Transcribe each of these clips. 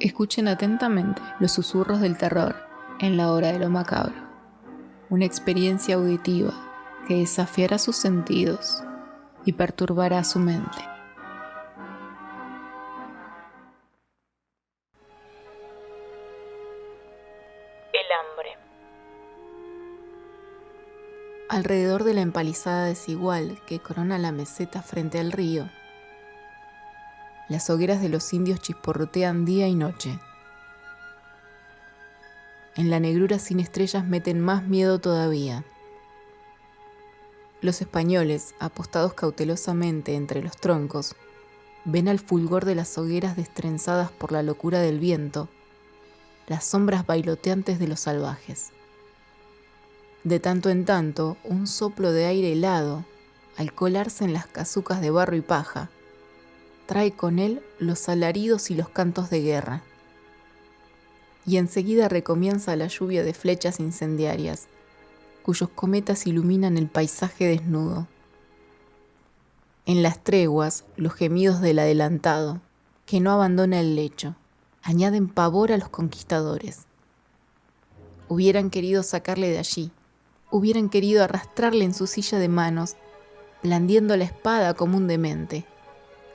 Escuchen atentamente los susurros del terror en la hora de lo macabro. Una experiencia auditiva que desafiará sus sentidos y perturbará su mente. El hambre. Alrededor de la empalizada desigual que corona la meseta frente al río, las hogueras de los indios chisporrotean día y noche. En la negrura sin estrellas meten más miedo todavía. Los españoles, apostados cautelosamente entre los troncos, ven al fulgor de las hogueras destrenzadas por la locura del viento, las sombras bailoteantes de los salvajes. De tanto en tanto, un soplo de aire helado, al colarse en las casucas de barro y paja, trae con él los alaridos y los cantos de guerra. Y enseguida recomienza la lluvia de flechas incendiarias, cuyos cometas iluminan el paisaje desnudo. En las treguas, los gemidos del adelantado, que no abandona el lecho, añaden pavor a los conquistadores. Hubieran querido sacarle de allí, hubieran querido arrastrarle en su silla de manos, blandiendo la espada como un demente,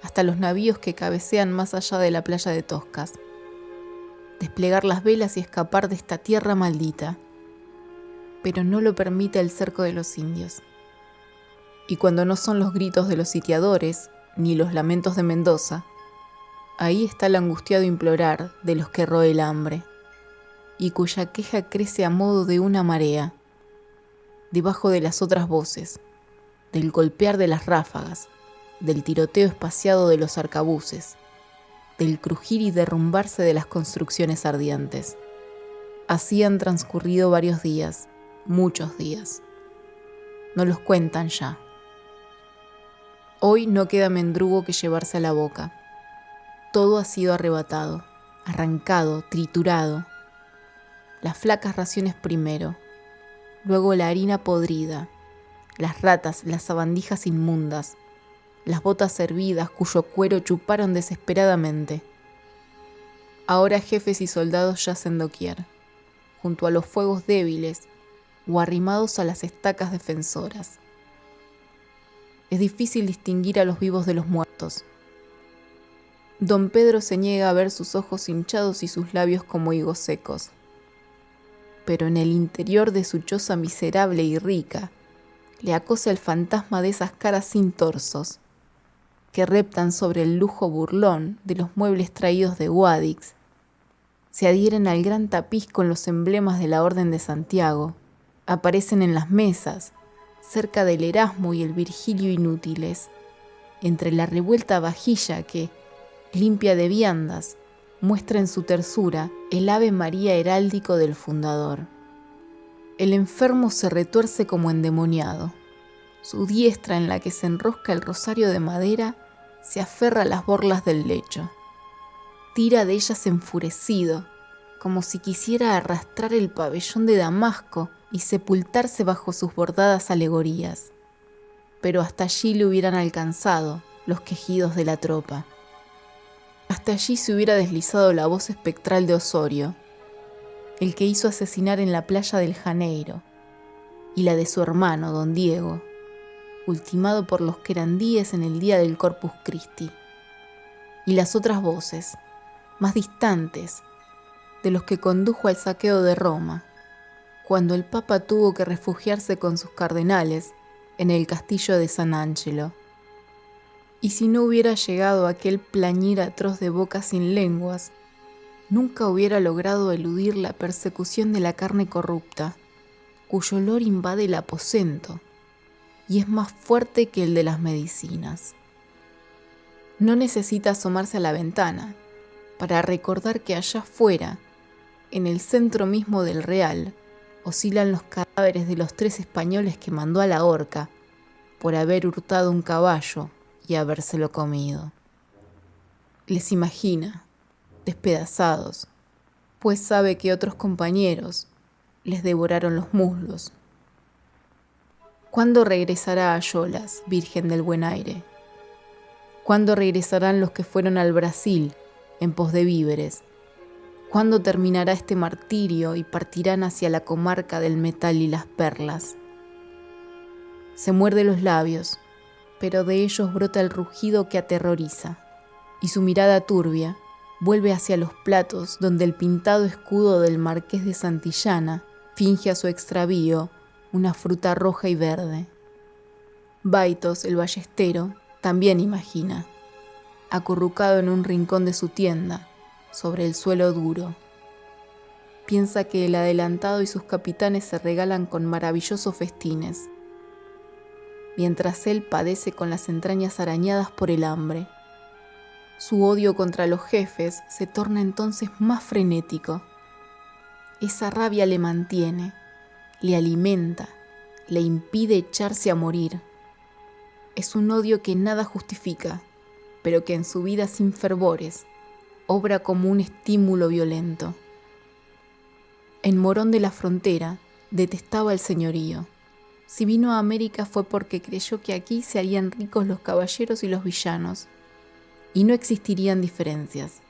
hasta los navíos que cabecean más allá de la playa de Toscas, desplegar las velas y escapar de esta tierra maldita. Pero no lo permite el cerco de los indios. Y cuando no son los gritos de los sitiadores, ni los lamentos de Mendoza, ahí está el angustiado implorar de los que roe el hambre, y cuya queja crece a modo de una marea, debajo de las otras voces, del golpear de las ráfagas, del tiroteo espaciado de los arcabuces, del crujir y derrumbarse de las construcciones ardientes. Así han transcurrido varios días, muchos días. No los cuentan ya. Hoy no queda mendrugo que llevarse a la boca. Todo ha sido arrebatado, arrancado, triturado. Las flacas raciones primero, luego la harina podrida, las ratas, las sabandijas inmundas, las botas hervidas cuyo cuero chuparon desesperadamente. Ahora jefes y soldados yacen doquier, junto a los fuegos débiles o arrimados a las estacas defensoras. Es difícil distinguir a los vivos de los muertos. Don Pedro se niega a ver sus ojos hinchados y sus labios como higos secos. Pero en el interior de su choza miserable y rica, le acosa el fantasma de esas caras sin torsos, que reptan sobre el lujo burlón de los muebles traídos de Guadix, se adhieren al gran tapiz con los emblemas de la Orden de Santiago, aparecen en las mesas, cerca del Erasmo y el Virgilio inútiles, entre la revuelta vajilla que, limpia de viandas, muestra en su tersura el Ave María heráldico del fundador. El enfermo se retuerce como endemoniado. Su diestra, en la que se enrosca el rosario de madera, se aferra a las borlas del lecho. Tira de ellas enfurecido, como si quisiera arrastrar el pabellón de Damasco y sepultarse bajo sus bordadas alegorías. Pero hasta allí le hubieran alcanzado los quejidos de la tropa. Hasta allí se hubiera deslizado la voz espectral de Osorio, el que hizo asesinar en la playa del Janeiro, y la de su hermano, don Diego, ultimado por los querandíes en el día del Corpus Christi, y las otras voces, más distantes, de los que condujo al saqueo de Roma, cuando el Papa tuvo que refugiarse con sus cardenales en el castillo de San Angelo. Y si no hubiera llegado aquel plañir atroz de bocas sin lenguas, nunca hubiera logrado eludir la persecución de la carne corrupta, cuyo olor invade el aposento y es más fuerte que el de las medicinas. No necesita asomarse a la ventana para recordar que allá afuera, en el centro mismo del Real, oscilan los cadáveres de los 3 españoles que mandó a la horca por haber hurtado un caballo y habérselo comido. Les imagina, despedazados, pues sabe que otros compañeros les devoraron los muslos. ¿Cuándo regresará Ayolas, Virgen del Buen Aire? ¿Cuándo regresarán los que fueron al Brasil en pos de víveres ¿Cuándo terminará este martirio y partirán hacia la comarca del metal y las perlas? Se muerde los labios, pero de ellos brota el rugido que aterroriza, y su mirada turbia vuelve hacia los platos donde el pintado escudo del marqués de Santillana finge a su extravío una fruta roja y verde. Baitos, el ballestero, también imagina, acurrucado en un rincón de su tienda, sobre el suelo duro. Piensa que el adelantado y sus capitanes se regalan con maravillosos festines, mientras él padece con las entrañas arañadas por el hambre. Su odio contra los jefes se torna entonces más frenético. Esa rabia le mantiene, le alimenta, le impide echarse a morir. Es un odio que nada justifica, pero que en su vida sin fervores obra como un estímulo violento. En Morón de la Frontera detestaba el señorío. Si vino a América fue porque creyó que aquí se harían ricos los caballeros y los villanos, y no existirían diferencias.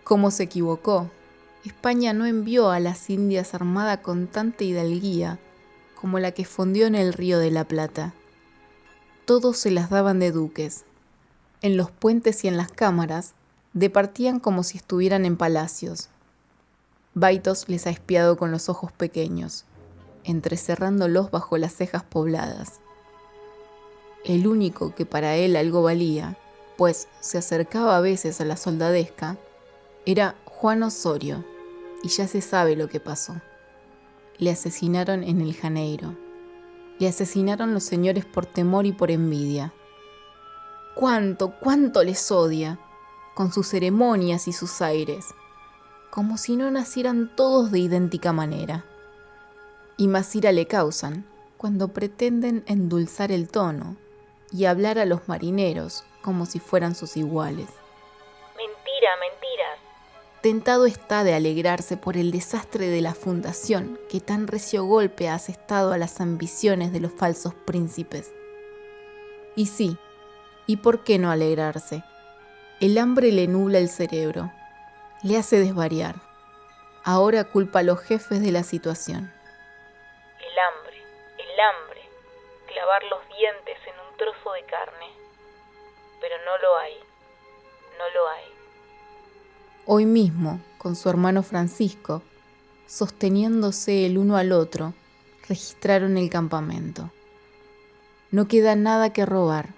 ¿Cómo se equivocó? España no envió a las Indias armada con tanta hidalguía como la que fondió en el Río de la Plata. Todos se las daban de duques. En los puentes y en las cámaras departían como si estuvieran en palacios. Baitos les ha espiado con los ojos pequeños, entrecerrándolos bajo las cejas pobladas. El único que para él algo valía, pues se acercaba a veces a la soldadesca, era Juan Osorio, y ya se sabe lo que pasó. Le asesinaron en el Janeiro. Le asesinaron los señores por temor y por envidia. ¡Cuánto les odia! Con sus ceremonias y sus aires, como si no nacieran todos de idéntica manera. Y más ira le causan cuando pretenden endulzar el tono y hablar a los marineros como si fueran sus iguales. Mentiras. Tentado está de alegrarse por el desastre de la fundación que tan recio golpe ha asestado a las ambiciones de los falsos príncipes. Y sí, ¿y por qué no alegrarse? El hambre le nubla el cerebro, le hace desvariar. Ahora culpa a los jefes de la situación. El hambre, clavar los dientes en un trozo de carne. Pero no lo hay. Hoy mismo, con su hermano Francisco, sosteniéndose el uno al otro, registraron el campamento. No queda nada que robar.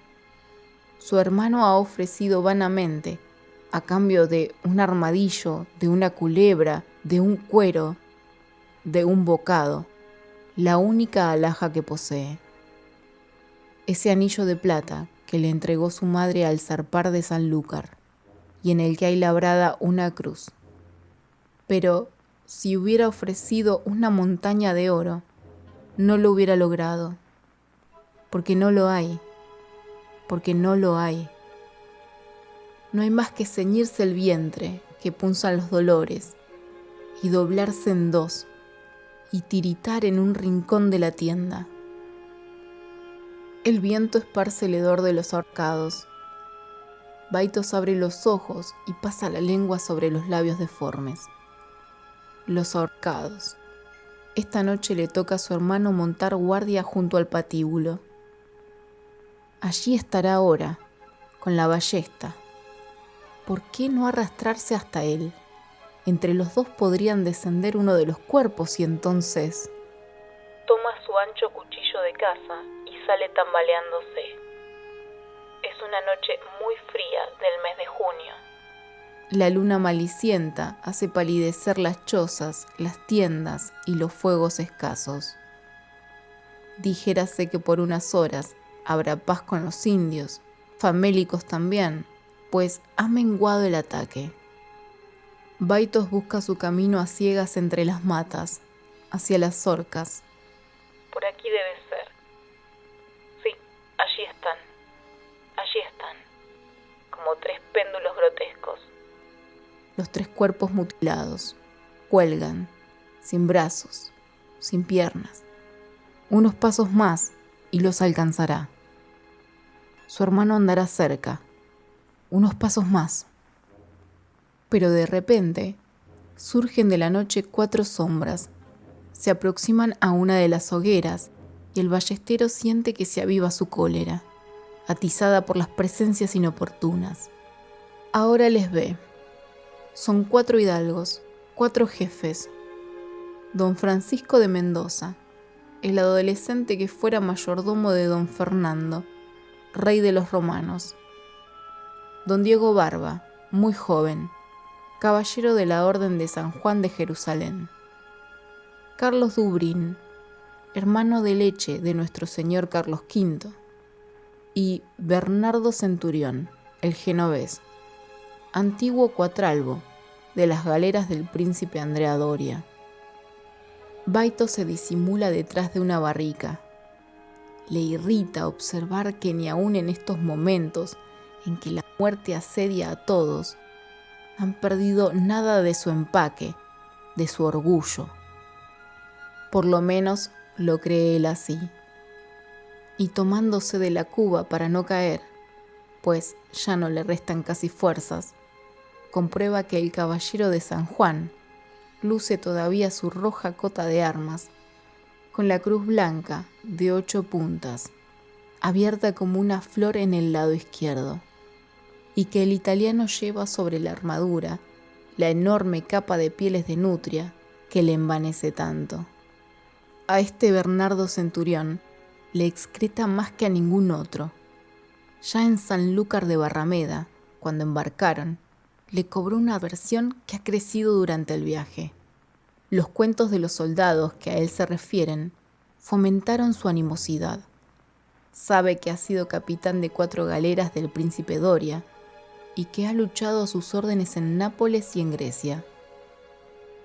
Su hermano ha ofrecido vanamente, a cambio de un armadillo, de una culebra, de un cuero, de un bocado, la única alhaja que posee. Ese anillo de plata que le entregó su madre al zarpar de Sanlúcar, y en el que hay labrada una cruz. Pero si hubiera ofrecido una montaña de oro, no lo hubiera logrado, porque no lo hay. No hay más que ceñirse el vientre que punzan los dolores y doblarse en dos y tiritar en un rincón de la tienda. El viento esparce el hedor de los ahorcados. Baitos abre los ojos y pasa la lengua sobre los labios deformes. Los ahorcados. Esta noche le toca a su hermano montar guardia junto al patíbulo. Allí estará ahora, con la ballesta. ¿Por qué no arrastrarse hasta él? Entre los dos podrían descender uno de los cuerpos y entonces... Toma su ancho cuchillo de caza y sale tambaleándose. Es una noche muy fría del mes de junio. La luna malicienta hace palidecer las chozas, las tiendas y los fuegos escasos. Dijérase que por unas horas habrá paz con los indios, famélicos también, pues ha menguado el ataque. Baitos busca su camino a ciegas entre las matas, hacia las orcas. Por aquí debe ser. Sí, allí están, como tres péndulos grotescos. Los tres cuerpos mutilados, cuelgan, sin brazos, sin piernas. Unos pasos más y los alcanzará. Su hermano andará cerca, unos pasos más. Pero de repente Surgen de la noche 4 sombras, se aproximan a una de las hogueras y el ballestero siente que se aviva su cólera, atizada por las presencias inoportunas. Ahora les ve. Son 4 hidalgos, 4 jefes. Don Francisco de Mendoza, el adolescente que fuera mayordomo de don Fernando, rey de los romanos. Don Diego Barba, muy joven, caballero de la Orden de San Juan de Jerusalén. Carlos Dubrín, hermano de leche de nuestro señor Carlos V. Y Bernardo Centurión, el genovés, antiguo cuatralbo de las galeras del príncipe Andrea Doria. Baito se disimula detrás de una barrica. Le irrita observar que ni aun en estos momentos en que la muerte asedia a todos, han perdido nada de su empaque, de su orgullo. Por lo menos lo cree él así. Y tomándose de la cuba para no caer, pues ya no le restan casi fuerzas, comprueba que el caballero de San Juan luce todavía su roja cota de armas, con la cruz blanca de 8 puntas, abierta como una flor en el lado izquierdo, y que el italiano lleva sobre la armadura la enorme capa de pieles de nutria que le envanece tanto. A este Bernardo Centurión le excreta más que a ningún otro. Ya en Sanlúcar de Barrameda, cuando embarcaron, le cobró una aversión que ha crecido durante el viaje. Los cuentos de los soldados que a él se refieren fomentaron su animosidad. Sabe que ha sido capitán de 4 galeras del príncipe Doria y que ha luchado a sus órdenes en Nápoles y en Grecia.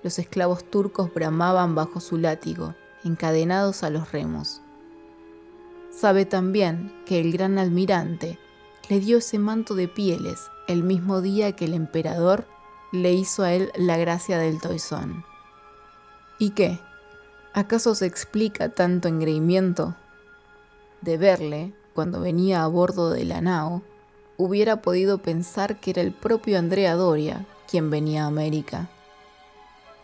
Los esclavos turcos bramaban bajo su látigo, encadenados a los remos. Sabe también que el gran almirante le dio ese manto de pieles el mismo día que el emperador le hizo a él la gracia del toisón. ¿Y qué? ¿Acaso se explica tanto engreimiento? De verle, cuando venía a bordo de la nao, hubiera podido pensar que era el propio Andrea Doria quien venía a América.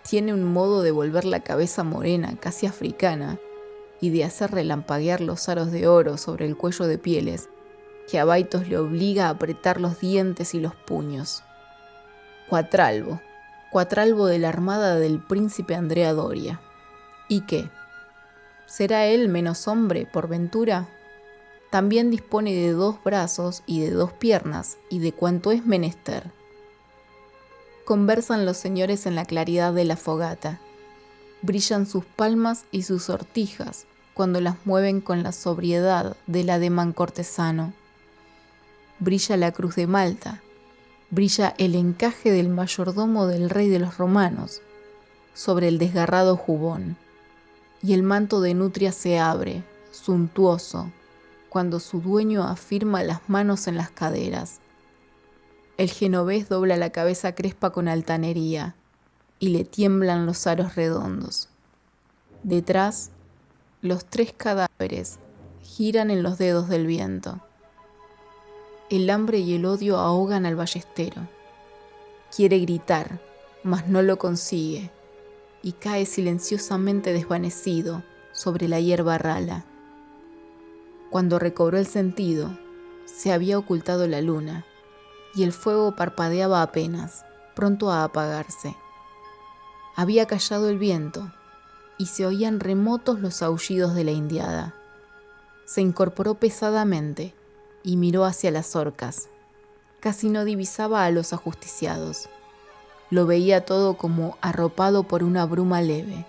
Tiene un modo de volver la cabeza morena, casi africana, y de hacer relampaguear los aros de oro sobre el cuello de pieles, que a Baitos le obliga a apretar los dientes y los puños. Cuatralbo de la armada del príncipe Andrea Doria. ¿Y qué? ¿Será él menos hombre, por ventura? También dispone de 2 brazos y de 2 piernas y de cuanto es menester. Conversan los señores en la claridad de la fogata. Brillan sus palmas y sus sortijas cuando las mueven con la sobriedad del ademán cortesano. Brilla la cruz de Malta, brilla el encaje del mayordomo del rey de los romanos sobre el desgarrado jubón, y el manto de nutria se abre, suntuoso, cuando su dueño afirma las manos en las caderas. El genovés dobla la cabeza crespa con altanería y le tiemblan los aros redondos. Detrás, los 3 cadáveres giran en los dedos del viento. El hambre y el odio ahogan al ballestero. Quiere gritar, mas no lo consigue, y cae silenciosamente desvanecido sobre la hierba rala. Cuando recobró el sentido, se había ocultado la luna, y el fuego parpadeaba apenas, pronto a apagarse. Había callado el viento, y se oían remotos los aullidos de la indiada. Se incorporó pesadamente y miró hacia las orcas. Casi no divisaba a los ajusticiados. Lo veía todo como arropado por una bruma leve.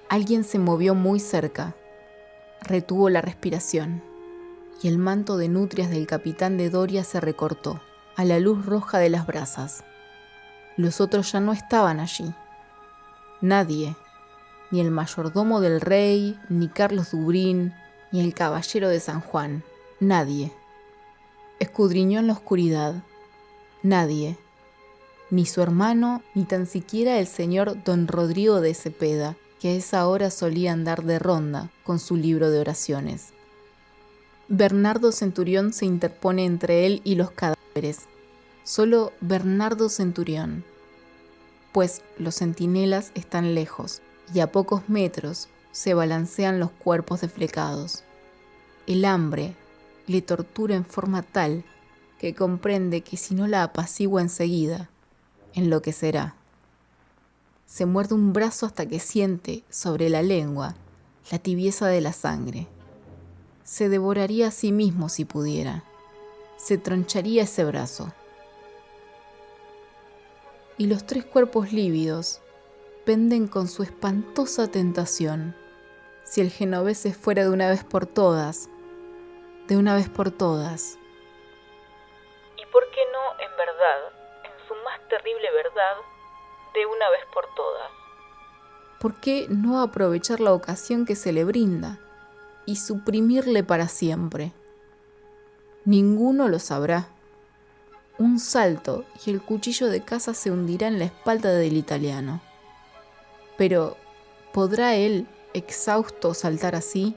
Alguien se movió muy cerca. Retuvo la respiración, y el manto de nutrias del capitán de Doria se recortó a la luz roja de las brasas. Los otros ya no estaban allí. Nadie, ni el mayordomo del rey, ni Carlos Dubrín, ni el caballero de San Juan, nadie. Escudriñó en la oscuridad. Nadie, ni su hermano, ni tan siquiera el señor don Rodrigo de Cepeda, que a esa hora solía andar de ronda con su libro de oraciones. Bernardo Centurión se interpone entre él y los cadáveres. Solo Bernardo Centurión. pues los centinelas están lejos y a pocos metros se balancean los cuerpos deflecados. El hambre le tortura en forma tal que comprende que si no la apacigua enseguida, enloquecerá. Se muerde un brazo hasta que siente sobre la lengua la tibieza de la sangre. Se devoraría a sí mismo si pudiera. Se troncharía ese brazo. Y los 3 cuerpos lívidos penden con su espantosa tentación. Si el genovese fuera de una vez por todas, de una vez por todas. ¿Y por qué no, en verdad, en su más terrible verdad, de una vez por todas? ¿Por qué no aprovechar la ocasión que se le brinda y suprimirle para siempre? Ninguno lo sabrá. Un salto y el cuchillo de caza se hundirá en la espalda del italiano. Pero, ¿podrá él, exhausto, saltar así?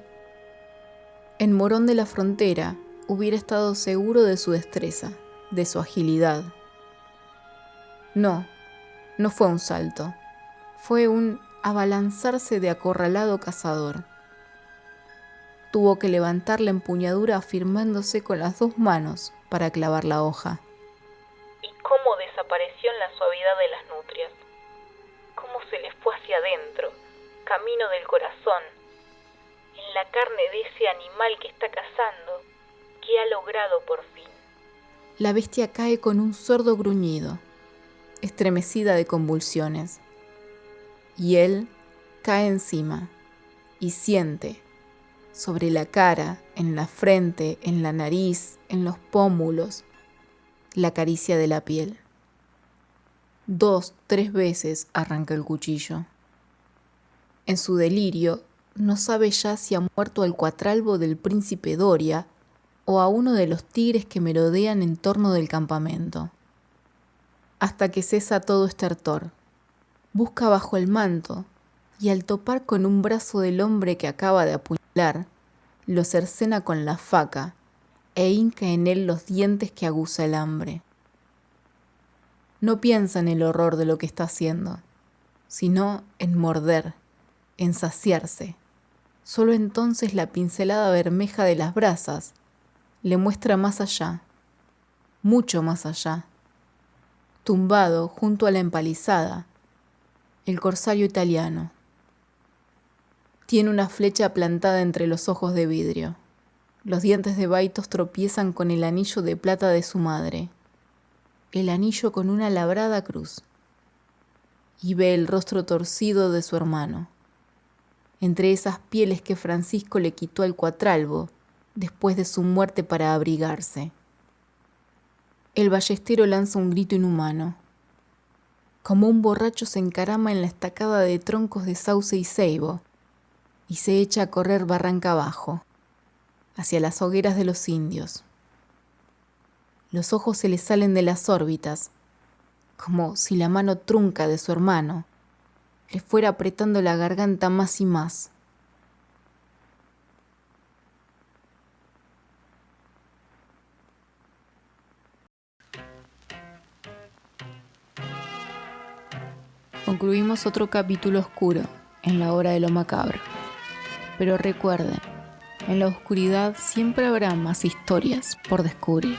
En Morón de la Frontera hubiera estado seguro de su destreza, de su agilidad. No fue un salto, fue un abalanzarse de acorralado cazador. Tuvo que levantar la empuñadura afirmándose con las 2 manos para clavar la hoja. ¿Y cómo desapareció en la suavidad de las nutrias? ¿Cómo se les fue hacia adentro, camino del corazón, en la carne de ese animal que está cazando, que ha logrado por fin? La bestia cae con un sordo gruñido, estremecida de convulsiones. Y él cae encima y siente, sobre la cara, en la frente, en la nariz, en los pómulos, la caricia de la piel. 2, 3 veces arranca el cuchillo. En su delirio, no sabe ya si ha muerto al cuatralbo del príncipe Doria o a uno de los tigres que merodean en torno del campamento. Hasta que cesa todo estertor. Busca bajo el manto y al topar con un brazo del hombre que acaba de apuñalar, lo cercena con la faca e hinca en él los dientes que aguza el hambre. No piensa en el horror de lo que está haciendo, sino en morder, en saciarse. Solo entonces la pincelada bermeja de las brasas le muestra más allá, mucho más allá. Tumbado junto a la empalizada, el corsario italiano. Tiene una flecha plantada entre los ojos de vidrio. Los dientes de Baitos tropiezan con el anillo de plata de su madre, el anillo con una labrada cruz, y ve el rostro torcido de su hermano, entre esas pieles que Francisco le quitó al cuatralbo después de su muerte para abrigarse. El ballestero lanza un grito inhumano. Como un borracho se encarama en la estacada de troncos de sauce y ceibo y se echa a correr barranca abajo, hacia las hogueras de los indios. Los ojos se le salen de las órbitas, como si la mano trunca de su hermano le fuera apretando la garganta más y más. Concluimos otro capítulo oscuro en la hora de lo macabro. Pero recuerden, en la oscuridad siempre habrá más historias por descubrir.